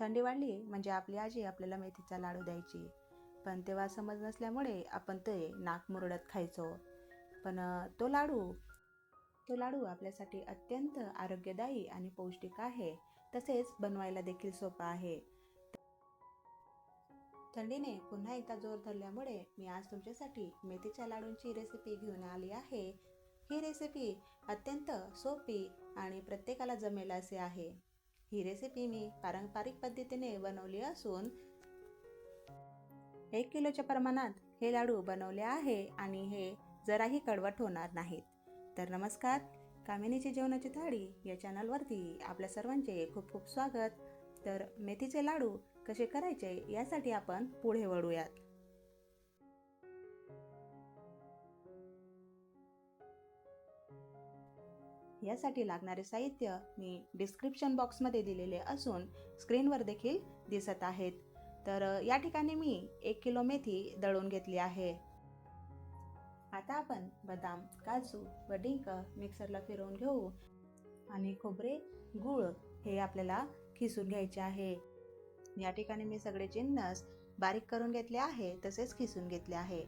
थंडी वाढली म्हणजे आपली आजी आपल्याला मेथीचा लाडू द्यायची. पण तेव्हा समज नसल्यामुळे आपण ते नाक मुरडत खायचो. पण तो लाडू आपल्यासाठी अत्यंत आरोग्यदायी आणि पौष्टिक आहे. तसेच बनवायला देखील सोपा आहे. थंडीने पुन्हा एकदा जोर धरल्यामुळे मी आज तुमच्यासाठी मेथीच्या लाडूंची रेसिपी घेऊन आली आहे. ही रेसिपी अत्यंत सोपी आणि प्रत्येकाला जमेल असे आहे. ही रेसिपी मी पारंपरिक पद्धतीने बनवली असून 1 किलोच्या प्रमाणात हे लाडू बनवले आहे आणि हे जराही कडवट होणार नाहीत. तर नमस्कार, कामिनीची जेवणाची थाळी या चॅनलवरती आपल्या सर्वांचे खूप खूप स्वागत. तर मेथीचे लाडू कसे करायचे यासाठी आपण पुढे वळूयात. यासाठी लागणारे साहित्य मी डिस्क्रिप्शन बॉक्समध्ये दिलेले असून स्क्रीनवर देखील दिसत आहेत. तर या ठिकाणी मी 1 किलो मेथी दळून घेतली आहे. आता आपण बदाम, काजू व डिंक मिक्सरला फिरवून घेऊ आणि खोबरे, गूळ हे आपल्याला खिसून घ्यायचे आहे. या ठिकाणी मी सगळे जिन्नस बारीक करून घेतले आहे, तसेच खिसून घेतले आहे.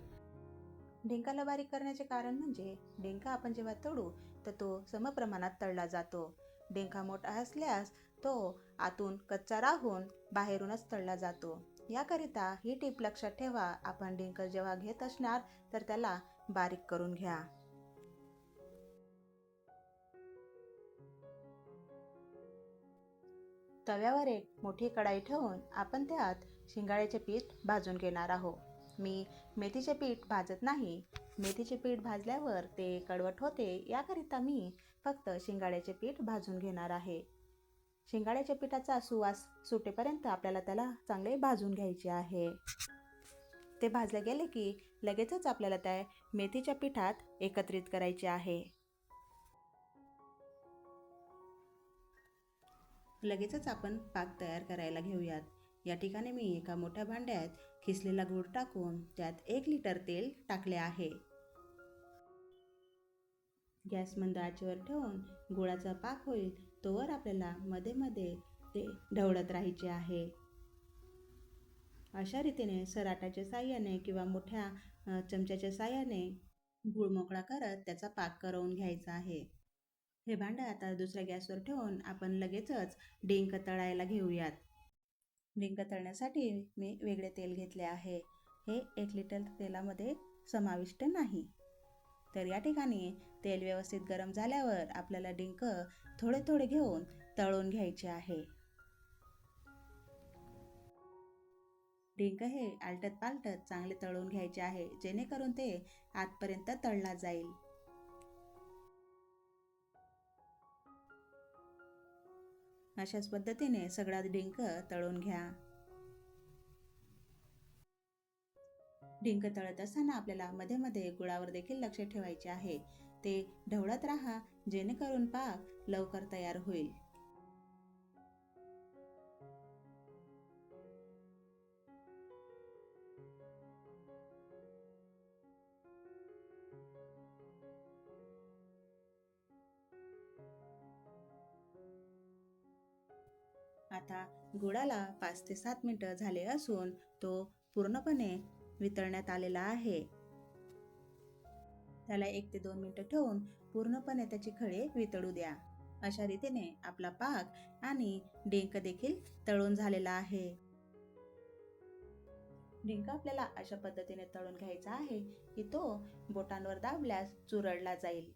डिंकाला बारीक करण्याचे कारण म्हणजे डिंका आपण जेव्हा तळू तर तो समप्रमाणात तळला जातो. डिंका मोठा असल्यास तो आतून कच्चा राहून बाहेरूनच तळला जातो. याकरिता ही टीप लक्षात ठेवा. आपण डिंक जेव्हा घेत असणार तर त्याला बारीक करून घ्या. तव्यावर एक मोठी कढाई ठेवून आपण त्यात शिंगाड्याचे पीठ भाजून घेणार आहोत. मी मेथीचे पीठ भाजत नाही. मेथीचे पीठ भाजल्यावर ते कडवट होते, याकरिता मी फक्त शिंगाड्याचे पीठ भाजून घेणार आहे. शिंगाड्याच्या पिठाचा सुवास सुटेपर्यंत आपल्याला त्याला चांगले भाजून घ्यायचे आहे. ते भाजले गेले की लगेचच आपल्याला त्या मेथीच्या पिठात एकत्रित करायचे आहे. लगेचच आपण पाक तयार करायला घेऊयात. या ठिकाणी मी एका मोठ्या भांड्यात खिसलेला गूळ टाकून त्यात 1 लिटर तेल टाकले आहे. गॅस मंद आचेवर ठेवून गुळाचा पाक होईल तोवर आपल्याला मध्ये मध्ये ते ढवळत राहायचे आहे. अशा रीतीने सराट्याच्या साहाय्याने किंवा मोठ्या चमच्याच्या साहाय्याने गूळ मोकळा करत त्याचा पाक करवून घ्यायचा आहे. हे भांडं आता दुसऱ्या गॅसवर ठेवून आपण लगेचच डिंक तळायला घेऊयात. डिंक तळण्यासाठी मी वेगळे तेल घेतले आहे. हे 1 लिटर तेलामध्ये समाविष्ट नाही. तर या ठिकाणी तेल व्यवस्थित गरम झाल्यावर आपल्याला डिंक थोडे थोडे घेऊन तळून घ्यायचे आहे. डिंक हे आलटत पालटत चांगले तळून घ्यायचे आहे, जेणेकरून ते आतपर्यंत तळला जाईल. अशाच पद्धतीने सगळा डिंक तळून घ्या. डिंक तळत असताना आपल्याला मध्ये मध्ये गुळावर देखील लक्ष ठेवायचे आहे. ते ढवळत राहा, जेणेकरून पाक लवकर तयार होईल. आता गुळाला 5 ते 7 मिनिटं झाले असून तो पूर्णपणे वितळण्यात आलेला आहे. त्याला 1 ते 2 मिनिटं ठेवून पूर्णपणे त्याची खळे वितळू द्या. अशा रीतीने आपला पाक आणि डिंक देखील तळून झालेला आहे. डिंक आपल्याला अशा पद्धतीने तळून घ्यायचा आहे की तो बोटांवर दाबल्यास चुरडला जाईल.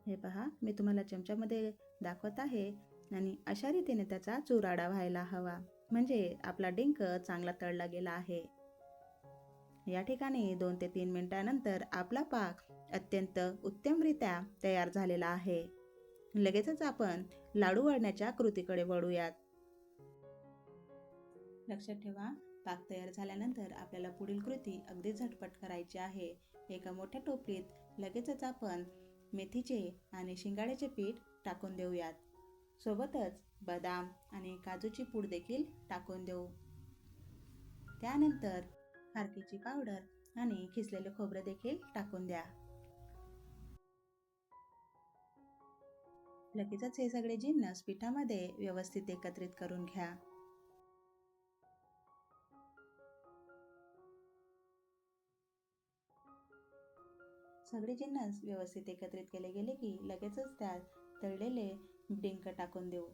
हे पहा, मी तुम्हाला चमच्यामध्ये दाखवत आहे आणि अशा रीतीने त्याचा चुराडा व्हायला हवा, म्हणजे आपला डिंक चांगला तळला गेला आहे. या ठिकाणी 2 ते 3 मिनिटांनंतर आपला पाक अत्यंत उत्तमरित्या तयार झालेला आहे. लगेचच आपण लाडू वळण्याच्या कृतीकडे वळूयात. लक्षात ठेवा, पाक तयार झाल्यानंतर आपल्याला पुढील कृती अगदी झटपट करायची आहे. एका मोठ्या टोपलीत लगेचच आपण मेथीचे आणि शिंगाड्याचे पीठ टाकून देऊयात. सोबतच बदाम आणि काजूची पूड देखील टाकून देऊ. त्यानंतर खारकीची पावडर आणि खिसलेले खोबरे देखील टाकून द्या. लगेचच हे सगळे जिन्नस पिठामध्ये व्यवस्थित एकत्रित करून घ्या. सगळे जिन्नस व्यवस्थित एकत्रित केले गेले की लगेचच त्यात तळलेले डिंक टाकून देऊ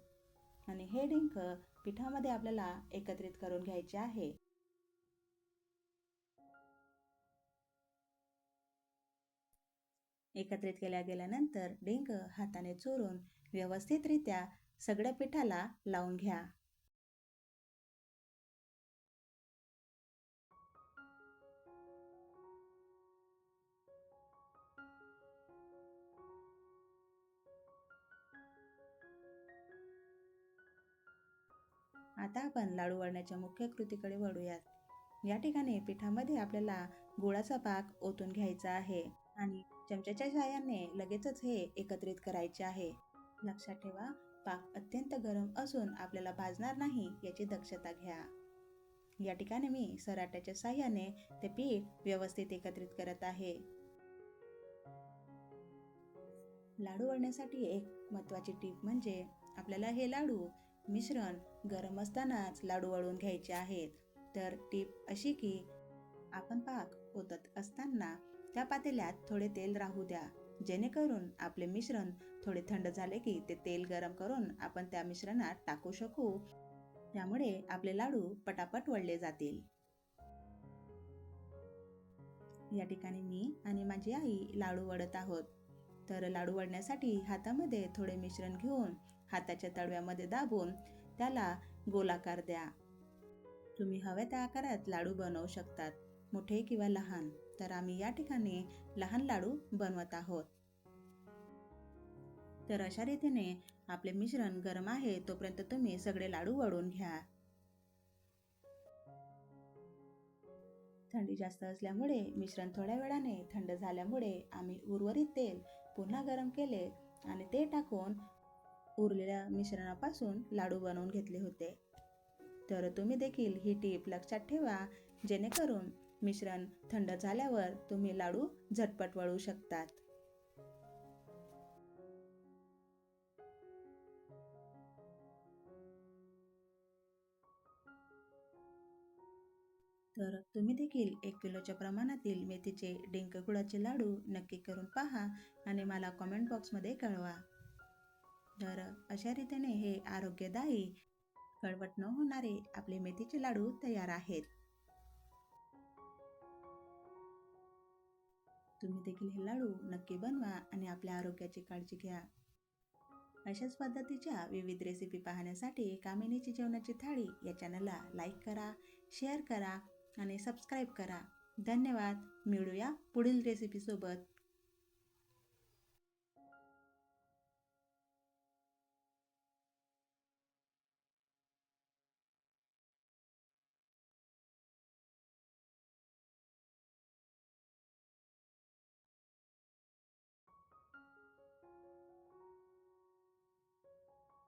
आणि हे डिंक पिठामध्ये आपल्याला एकत्रित करून घ्यायचे आहे. एकत्रित केल्या गेल्यानंतर डिंक हाताने चोरून व्यवस्थितरित्या सगळ्या पिठाला लावून घ्या. आता आपण लाडू वळण्याच्या मुख्य कृतीकडे वळूयात. या ठिकाणी पिठामध्ये आपल्याला गुळाचा पाक ओतून घ्यायचा आहे आणि चमच्याच्या साहाय्याने लगेचच हे एकत्रित करायचे आहे. लक्षात ठेवा, पाक अत्यंत गरम असून आपल्याला भाजणार नाही याची दक्षता घ्या. या ठिकाणी मी सराट्याच्या साहाय्याने ते पीठ व्यवस्थित एकत्रित करत आहे. लाडू वळण्यासाठी एक महत्त्वाची टीप म्हणजे आपल्याला हे लाडू मिश्रण गरम असतानाच लाडू वळून घ्यायचे आहेत. तर टीप अशी की आपण पाक ओतत असताना त्या पातेल्यात थोडे तेल राहू द्या, जेणेकरून आपले मिश्रण थोडे थंड झाले की ते तेल गरम करून आपण त्या मिश्रणात टाकू शकू. त्यामुळे आपले लाडू पटापट वळले जातील. या ठिकाणी मी आणि माझी आई लाडू वळत आहोत. तर लाडू वळण्यासाठी हातामध्ये थोडे मिश्रण घेऊन हाताच्या तळव्यामध्ये दाबून त्याला गोलाकार द्या. तुम्ही हव्या त्या आकारात लाडू बनवू शकतात, मोठे किंवा लहान. तर आम्ही या ठिकाणी लहान लाडू बनवत आहोत. तर अशा रीतीने आपले मिश्रण गरम आहे तोपर्यंत तुम्ही सगळे लाडू वळून घ्या. थंडी जास्त असल्यामुळे मिश्रण थोड्या वेळाने थंड झाल्यामुळे आम्ही उर्वरित तेल पुन्हा गरम केले आणि ते टाकून उरलेल्या मिश्रणापासून लाडू बनवून घेतले होते. तर तुम्ही देखील ही टीप लक्षात ठेवा, जेणेकरून मिश्रण थंड झाल्यावर तुम्ही लाडू झटपट वळू शकतात. तर तुम्ही देखील 1 किलोच्या प्रमाणातील मेथीचे डिंक गुळाचे लाडू नक्की करून पहा आणि मला कमेंट बॉक्समध्ये कळवा. तर अशा रीतीने हे आरोग्यदायी, कडवट न होणारे आपले मेथीचे लाडू तयार आहेत. तुम्ही देखील हे लाडू नक्की बनवा आणि आपल्या आरोग्याची काळजी घ्या. अशाच पद्धतीच्या विविध रेसिपी पाहण्यासाठी कामिनीची जेवणाची थाळी या चॅनलला लाईक करा, शेअर करा आणि सबस्क्राईब करा. धन्यवाद. मिळूया पुढील रेसिपीसोबत.